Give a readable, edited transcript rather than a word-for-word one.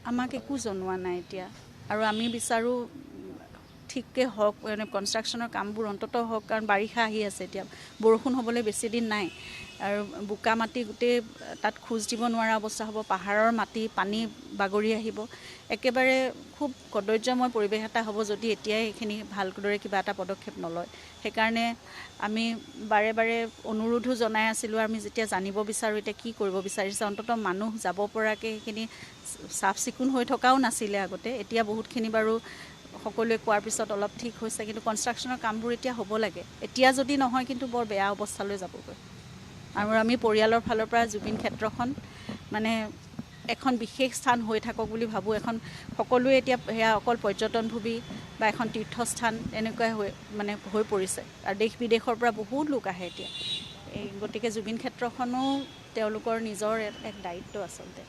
আমাক একো জনোৱা নাই এতিয়া আৰু আমি বিচাৰো ঠিককে হওক মানে কনষ্ট্ৰাকশ্যনৰ কামবোৰ অন্ততঃ হওক কাৰণ বাৰিষা আহি আছে এতিয়া বৰষুণ হ'বলৈ বেছি দিন নাই আৰু বোকা মাটি গোটেই তাত খোজ দিব নোৱাৰা অৱস্থা হ'ব পাহাৰৰ মাটি পানী বাগৰি আহিব একেবাৰে খুব কদৰ্যময় পৰিৱেশ এটা হ'ব যদি এতিয়াই এইখিনি ভালদৰে কিবা এটা পদক্ষেপ নলয় সেইকাৰণে আমি বাৰে বাৰে অনুৰোধো জনাই আছিলোঁ আমি যেতিয়া জানিব বিচাৰোঁ এতিয়া কি কৰিব বিচাৰিছে অন্ততঃ মানুহ যাব পৰাকৈ সেইখিনি চাফ চিকুণ হৈ থকাও নাছিলে আগতে এতিয়া বহুতখিনি বাৰু সকলোৱে কোৱাৰ পিছত অলপ ঠিক হৈছে কিন্তু কনষ্ট্ৰাকশ্যনৰ কামবোৰ এতিয়া হ'ব লাগে এতিয়া যদি নহয় কিন্তু বৰ বেয়া অৱস্থালৈ যাবগৈ আৰু আমি পৰিয়ালৰ ফালৰ পৰা জুবিন ক্ষেত্ৰখন মানে এখন বিশেষ স্থান হৈ থাকক বুলি ভাবোঁ এখন সকলোৱে এতিয়া সেয়া অকল পৰ্যটনভূমি বা এখন তীৰ্থস্থান এনেকুৱাই হৈ পৰিছে আৰু দেশ বিদেশৰ পৰা বহুত লোক আহে এতিয়া গতিকে জুবিন ক্ষেত্ৰখনো তেওঁলোকৰ নিজৰ এক দায়িত্ব আচলতে